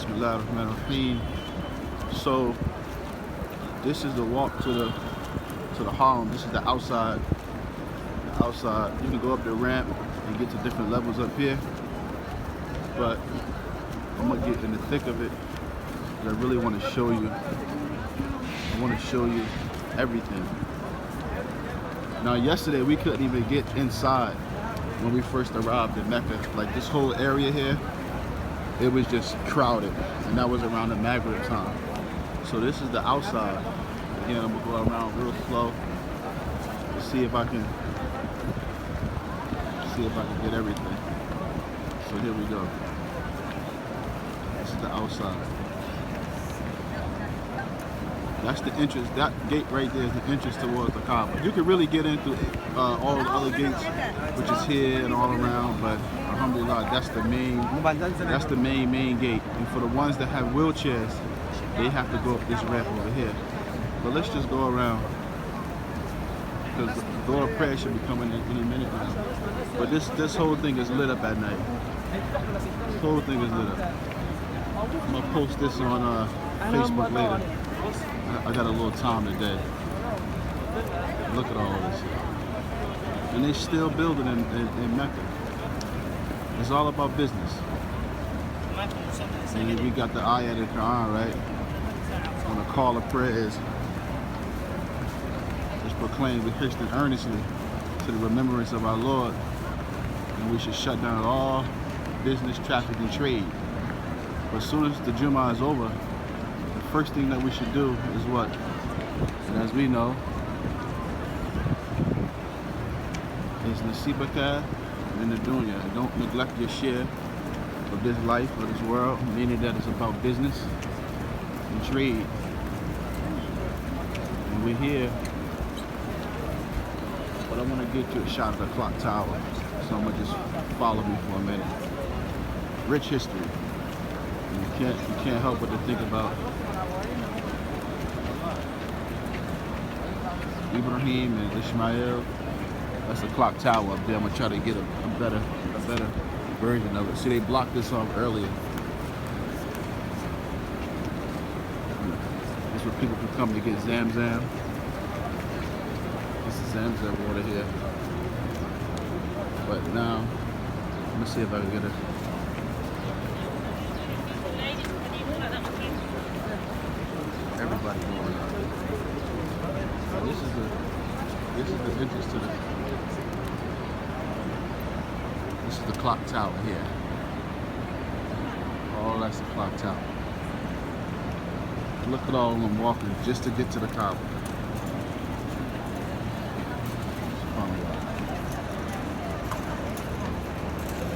Bismillahirrahmanirrahim. So this is the walk to the Haram. This is the outside. The outside. You can go up the ramp and get to different levels up here. But I'm gonna get in the thick of it. I really want to show you. I want to show you everything. Now yesterday we couldn't even get inside when we first arrived in Mecca. Like this whole area here, it was just crowded, and that was around the Maghrib time. So this is the outside. Again, I'm gonna go around real slow to see if I can get everything. So here we go. This is the outside. That's the entrance. That gate right there is the entrance towards the Kaaba. You can really get in through all the other gates, which is here and all around. But alhamdulillah, that's the main gate. And for the ones that have wheelchairs, they have to go up this ramp over here. But let's just go around, because the door of prayer should be coming in any minute now. But this whole thing is lit up at night. This whole thing is lit up. I'm gonna post this on Facebook later. I got a little time today. Look at all this. And they're still building in Mecca. It's all about business. And we got the ayat of the Quran, right? On the call of prayers. It's proclaimed, we hasten earnestly to the remembrance of our Lord. And we should shut down all business, traffic, and trade. But as soon as the Jummah is over, first thing that we should do is what? And as we know, is nasibaka in the dunya. Don't neglect your share of this life, of this world, meaning that it's about business and trade. And we're here, but I want to get you a shot of the clock tower. So I'm going to just follow me for a minute. Rich history. You can't help but to think about Ibrahim and Ishmael. That's the clock tower up there. I'm gonna try to get a better version of it. See, they blocked this off earlier. This is where people can come to get Zamzam. This is Zamzam water here. But now, let me see if I can get it. Everybody going on. This is the entrance to this is the clock tower here. Oh, that's the clock tower. Look at all of them walking just to get to the Kaaba.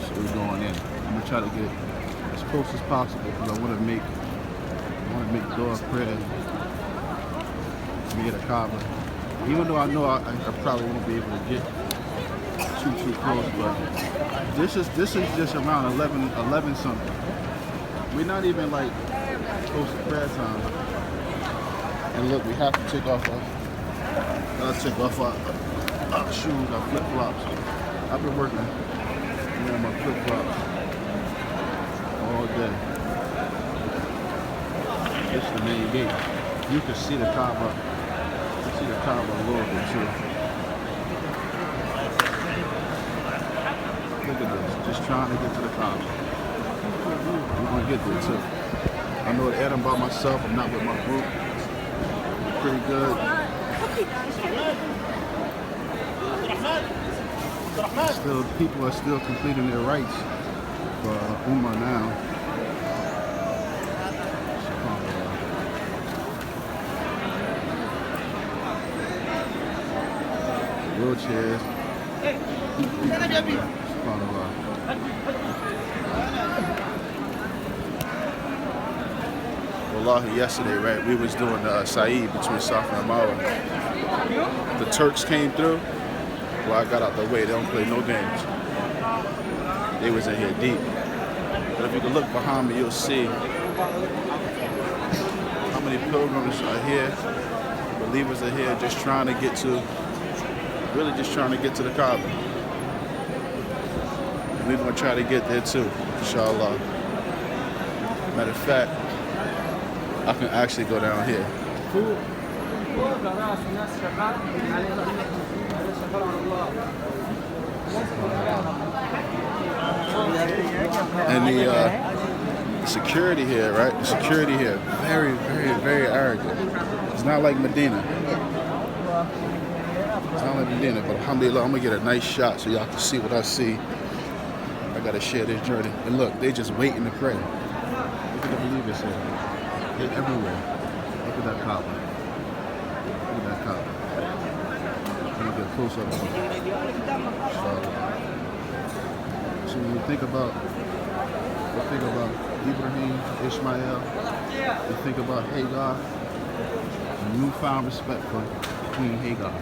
So we're going in. I'm gonna try to get as close as possible because I want to make the door of prayer near the Kaaba. Even though I know I probably won't be able to get too close, but this is just around 11 something. We're not even like close to prayer time. And look, we have to take off our shoes, our flip flops. I've been working on my flip flops all day. This is the main gate. You can see the Kaaba. See the Kaaba a little bit too. Look at this, just trying to get to the Kaaba. We're gonna get there too. I know that I'm by myself, I'm not with my group. Pretty good. Still, people are still completing their rights for Umrah now. Wheelchairs. Wallahi, yesterday, right, we was doing Saeed between Safa and Marwa. The Turks came through. Well, I got out the way. They don't play no games. They was in here deep. But if you can look behind me, you'll see how many pilgrims are here. Believers are here just trying to get to really just trying to get to the Kaaba. And we're going to try to get there too, inshallah. Matter of fact, I can actually go down here. And the security here, right? The security here, very, very, very arrogant. It's not like Medina. It's not like Medina, but alhamdulillah, I'm gonna get a nice shot so y'all can see what I see. I gotta share this journey. And look, they just waiting to pray. Look at the believers here. They're everywhere. Look at that Kaaba. Look at that Kaaba. Let me get close up to it. So when you think about Ibrahim, Ishmael, you think about Hagar, newfound respect for Queen Hagar.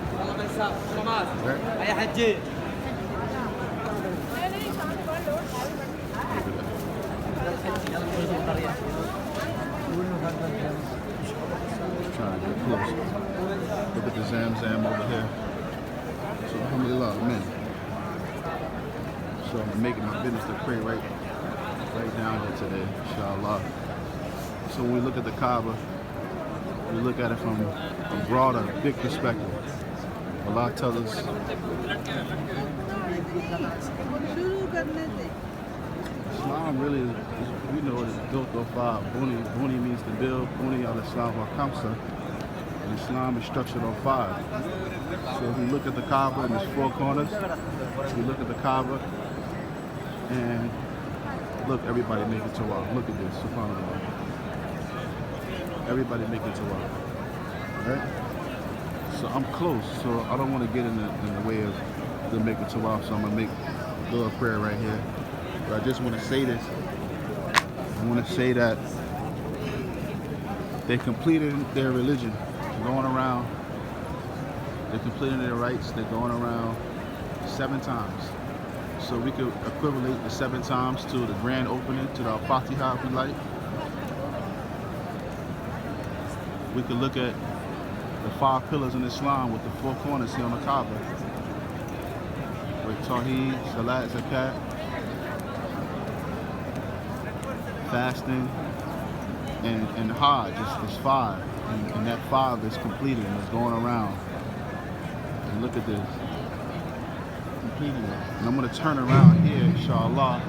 Right? Trying to get close. Look at the Zamzam over here. So alhamdulillah, man. So I'm making my business to pray right down here today, inshallah. So when we look at the Kaaba, we look at it from a broader, big perspective. Allah tells us Islam really is, we know it is built off Buni means to build, Buni al-Islam wa Kamsa. And Islam is structured on 5. So if we look at the Kaaba and its 4 corners, we look at the Kaaba and look, everybody making tawaf. Look at this, subhanAllah. Everybody making tawaf. Right? So I'm close, so I don't want to get in the way of them making tawaf, so I'm going to make a little prayer right here. But I just want to say this. I want to say that they completed their religion, going around. They're completing their rites, they're going around 7 times. So we could equivalent the 7 times to the grand opening, to the Al-Fatiha if we like. We could look at the 5 pillars in Islam with the 4 corners here on the Kaaba. With Tawheed, Salat, Zakat, fasting, and Hajj is 5. And that 5 is completed and it's going around. And look at this. Completing it. And I'm going to turn around here, inshallah.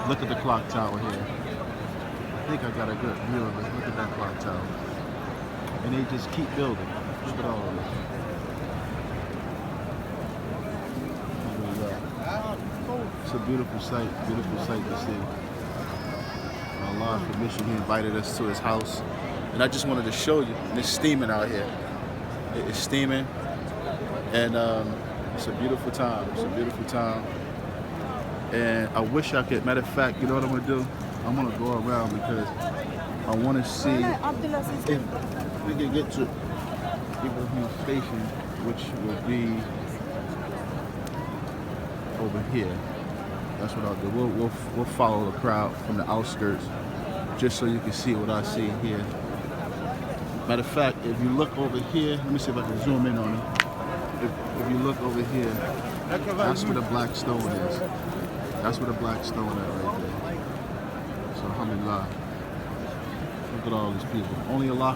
Look at the clock tower here. I think I got a good view of it. Look at that clock tower. And they just keep building. Look at all of this. It's a beautiful sight to see. With Allah's permission, He invited us to His house. And I just wanted to show you, and it's steaming out here. It's steaming, and it's a beautiful time. It's a beautiful time. And I wish I could, matter of fact, you know what I'm gonna do? I'm gonna go around because I wanna see if we can get to Ibrahim Station, which would be over here. That's what I'll do. We'll follow the crowd from the outskirts, just so you can see what I see here. Matter of fact, if you look over here, let me see if I can zoom in on it. If you look over here, that's where the black stone is. That's where the black stone is right there. So alhamdulillah. Look at all these people. Only Allah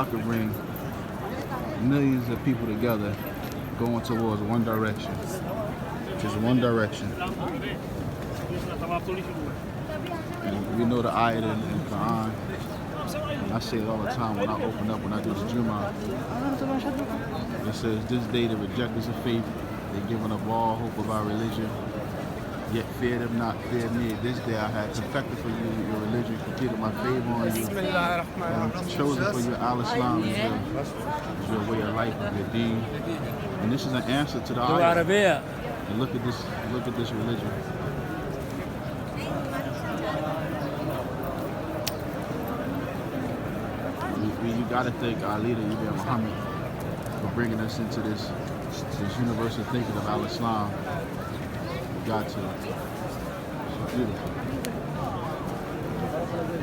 could bring millions of people together going towards one direction. Just one direction. And we know the ayat in the Quran. I say it all the time when I open up, when I do this Jummah. It says, this day the rejectors of faith, they're giving up all hope of our religion. Yet fear them not, fear me. This day I had perfected for you your religion, completed my favor on you, and chosen for you Al-Islam as your way of life, of your deen. And this is an answer to the ayat. And look at this religion. You gotta thank our leader, Ibn Muhammad, for bringing us into this universal thinking of Al-Islam. You got to. It's beautiful.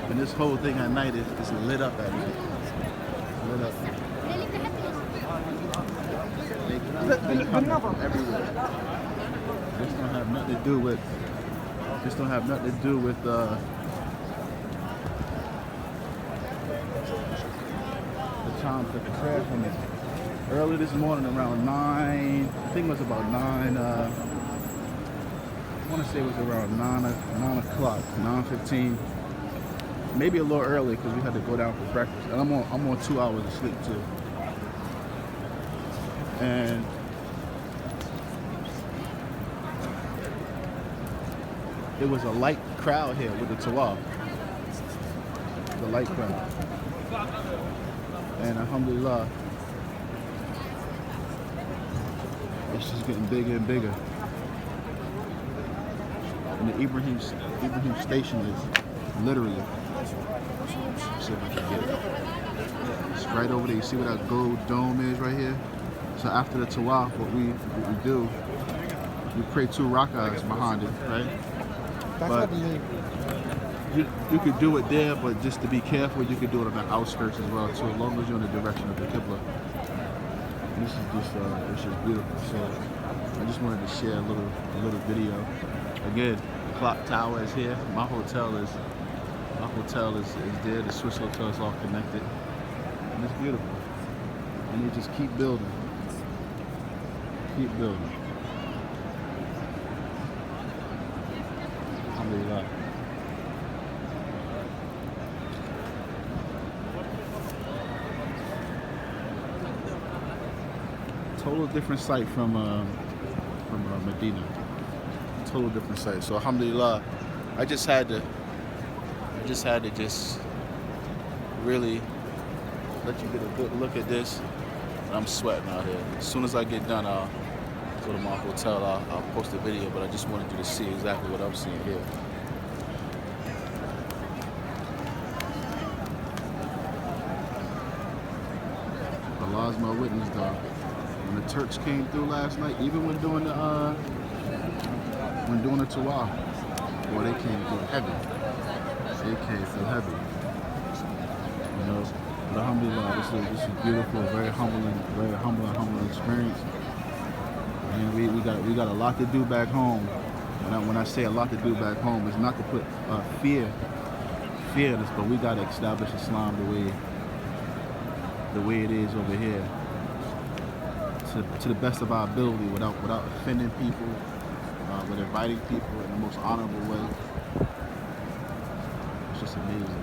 And this whole thing at night is lit up at night. Lit up. They come from everywhere. This don't have nothing to do with time to prepare for me. Early this morning around 9, I think it was about 9, I want to say it was around 9 o'clock, 9:15. Maybe a little early because we had to go down for breakfast. And I'm on 2 hours of sleep too. And it was a light crowd here with the tawaf. The light crowd. And alhamdulillah, it's just getting bigger and bigger. And the Ibrahim station is literally, let's see if I can get it. It's right over there. You see where that gold dome is right here? So after the tawaf, what we do, we pray 2 rak'ahs behind it, right? But you could do it there, but just to be careful, you could do it on the outskirts as well too, as long as you're in the direction of the Qibla. This is just beautiful. So I just wanted to share a little video. Again, the clock tower is here. My hotel is there. The Swiss hotel is all connected, and it's beautiful. And you just keep building, keep building. Alhamdulillah. Total different site from Medina. Total different site. So alhamdulillah, I just had to really let you get a good look at this. I'm sweating out here. As soon as I get done, I'll go to my hotel. I'll post a video, but I just wanted you to see exactly what I'm seeing here. Allah's my witness, though. When the Turks came through last night, even when doing the tawaf, boy, they came through heavy. They came through heavy. You know, but alhamdulillah, this is beautiful, very humbling experience. And we got a lot to do back home. And when I say a lot to do back home, it's not to put fear in us, but we got to establish Islam the way it is over here, to the best of our ability, without offending people, but inviting people in the most honorable way. It's just amazing.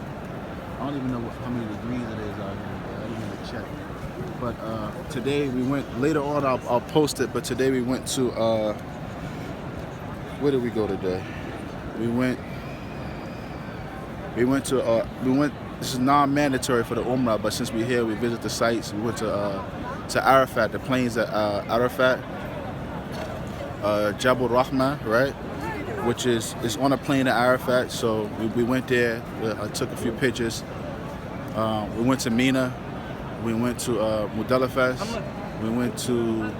I don't even know how many degrees it is out here. I didn't even check. But today we went. Later on, I'll post it. But today we went to. Where did we go today? We went. This is non-mandatory for the Umrah, but since we're here, we visit the sites. We went to Arafat, the plains at Arafat, Jabal Rahma, right? Which is on a plain at Arafat. So we went there. I took a few pictures. We went to Mina. We went to Mudalafas. We went to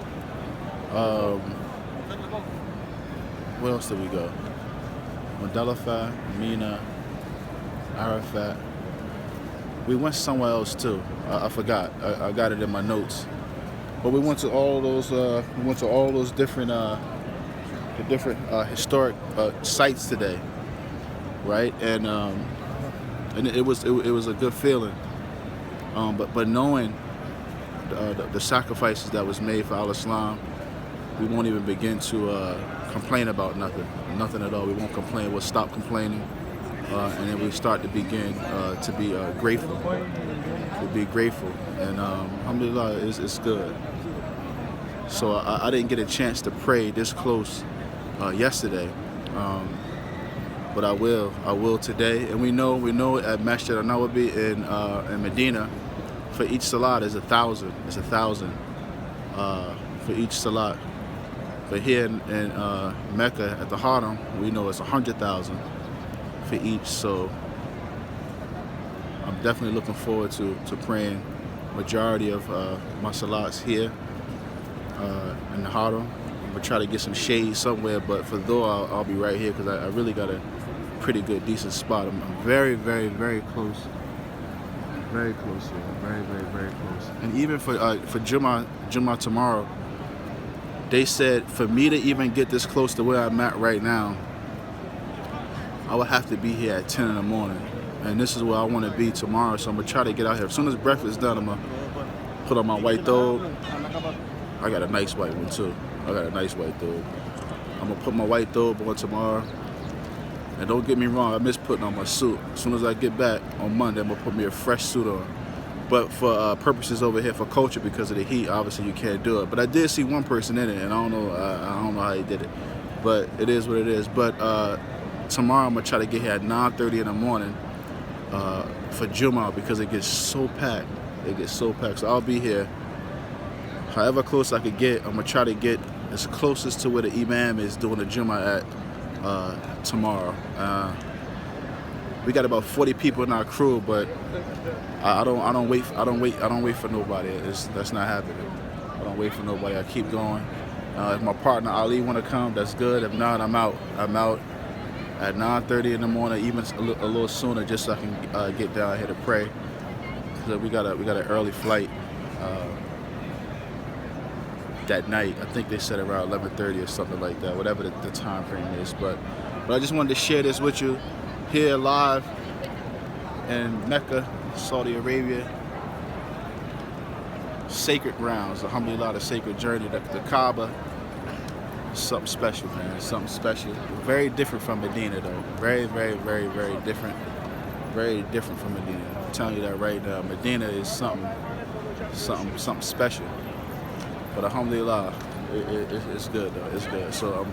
where else did we go? Mudalafas, Mina, Arafat. We went somewhere else too. I forgot. I got it in my notes. But we went to all those. Different, the different historic sites today, right? And it was a good feeling. But knowing the sacrifices that was made for Al-Islam, we won't even begin to complain about nothing at all. We won't complain. We'll stop complaining. And then we start to begin to be grateful. To be grateful, and alhamdulillah, it's good. So I didn't get a chance to pray this close yesterday, but I will today. And we know at Masjid al-Nawawi in Medina, for each salat is 1,000. It's 1,000 for each salat. But here in Mecca at the Haram, we know it's 100,000. For each, so I'm definitely looking forward to praying majority of my salats here in the Haram. I'm gonna try to get some shade somewhere, but for though I'll be right here because I really got a pretty good, decent spot. I'm very, very, very close, here, very, very close. And even for Jummah tomorrow, they said for me to even get this close to where I'm at right now, I would have to be here at 10 in the morning. And this is where I want to be tomorrow, so I'm going to try to get out here. As soon as breakfast is done, I'm going put on my white thobe. I got a nice white one too. I got a nice white thobe. I'm gonna put my white thobe on tomorrow. And don't get me wrong, I miss putting on my suit. As soon as I get back on Monday, I'm gonna put me a fresh suit on. But for purposes over here for culture, because of the heat, obviously you can't do it. But I did see one person in it, and I don't know how he did it. But it is what it is. But tomorrow I'm gonna try to get here at 9:30 in the morning for Jumu'ah, because it gets so packed. It gets so packed. So I'll be here however close I could get. I'm gonna try to get as closest to where the imam is doing the Jumu'ah at tomorrow. We got about 40 people in our crew, but I don't wait for nobody. That's not happening. I don't wait for nobody. I keep going. If my partner Ali want to come, that's good. If not, I'm out. I'm out at 9:30 in the morning, even a little sooner, just so I can get down here to pray. So we got an early flight that night. I think they said around 11:30 or something like that, whatever the time frame is. But I just wanted to share this with you here live in Mecca, Saudi Arabia. Sacred grounds, alhamdulillah, the sacred journey, the Kaaba. Something special, man. Something special. Very different from Medina, though. Very, very, very, very different. Very different from Medina. I'm telling you that right now. Medina is something special. But alhamdulillah, it's good though. It's good. So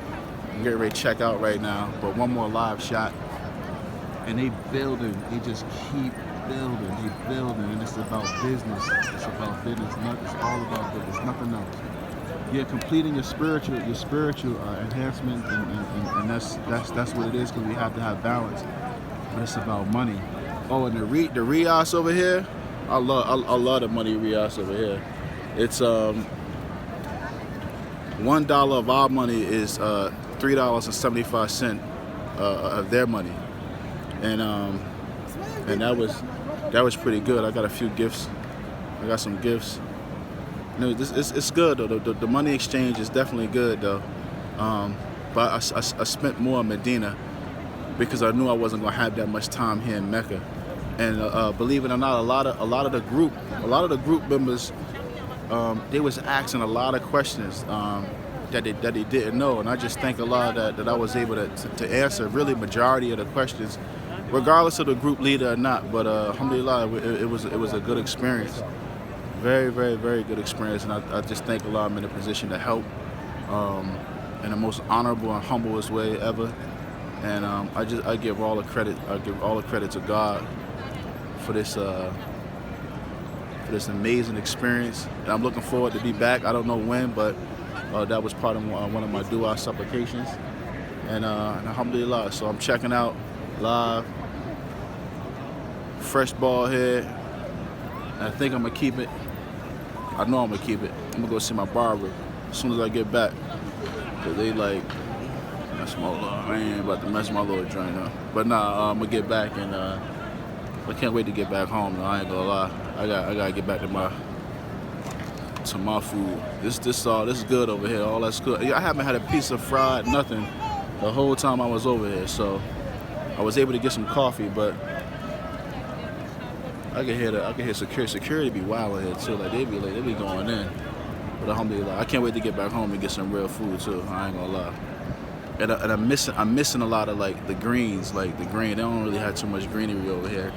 I'm getting ready to check out right now. But one more live shot. And they building. They just keep building. They building. And it's about business. It's about business. It's all about business. Nothing else. You're completing your spiritual enhancement, and that's what it is, because we have to have balance. But it's about money. Oh, and the riyas over here, I love the money riyas over here. It's $1 of our money is $3.75 of their money, and that was pretty good. I got a few gifts. I got some gifts. No, it's good though. The money exchange is definitely good though. But I spent more in Medina because I knew I wasn't gonna have that much time here in Mecca. And believe it or not, a lot of the group members, they was asking a lot of questions that they didn't know, and I just thank Allah that I was able to answer really majority of the questions, regardless of the group leader or not. But alhamdulillah, it was a good experience. Very, very, very good experience, and I just thank Allah I'm in a position to help in the most honorable and humblest way ever. And I give all the credit. I give all the credit to God for this amazing experience. And I'm looking forward to be back. I don't know when, but that was part of one of my dua supplications. And alhamdulillah. So I'm checking out live. Fresh bald head. And I think I'm gonna keep it. I know I'm gonna keep it. I'm gonna go see my barber as soon as I get back. Cause they like, mess my little, I ain't about to mess my little joint up. But nah, I'm gonna get back, and I can't wait to get back home though, I ain't gonna lie. I gotta get back to my food. This is good over here. All that's good. I haven't had a piece of fried nothing the whole time I was over here. So I was able to get some coffee, but I can hear security be wild here too. Like they be going in. But alhamdulillah, I can't wait to get back home and get some real food too. I ain't gonna lie. And I'm missing a lot of like the greens, like the green. They don't really have too much greenery over here.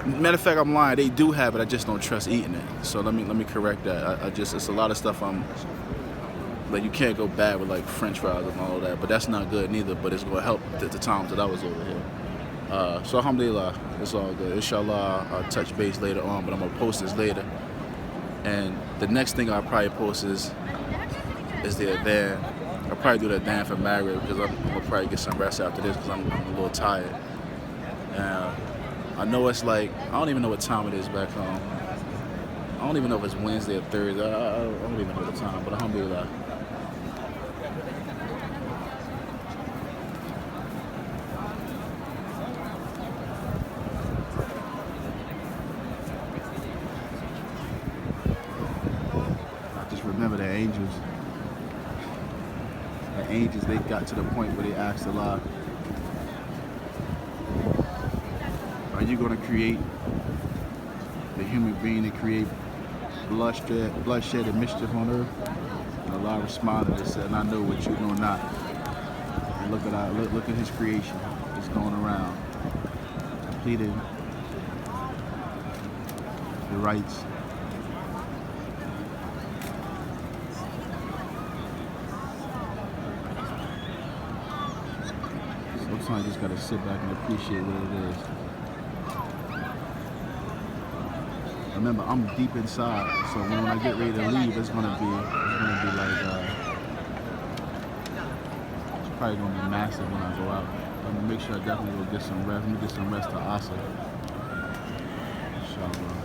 Matter of fact, I'm lying. They do have it. I just don't trust eating it. So let me correct that. It's a lot of stuff like you can't go bad with like French fries and all that. But that's not good neither. But it's gonna help the times that I was over here. So alhamdulillah, it's all good. Inshallah, I'll touch base later on, but I'm gonna post this later. And the next thing I'll probably post is the adhan. I'll probably do the adhan for Maghrib, because I'm gonna probably get some rest after this, because I'm a little tired. I know it's like, I don't even know what time it is back home. I don't even know if it's Wednesday or Thursday. I don't even know the time, but alhamdulillah. Remember the angels. The angels, they got to the point where they asked Allah, are you going to create the human being to create bloodshed and mischief on earth. And Allah responded and said, I know what you know not. And look at his creation. It's going around, completing the rights. Sometimes you just gotta sit back and appreciate what it is. Remember, I'm deep inside, so when I get ready to leave, it's gonna be like it's probably gonna be massive when I go out. I'm gonna make sure I definitely will get some rest. Let me get some rest to Asa. Inshallah.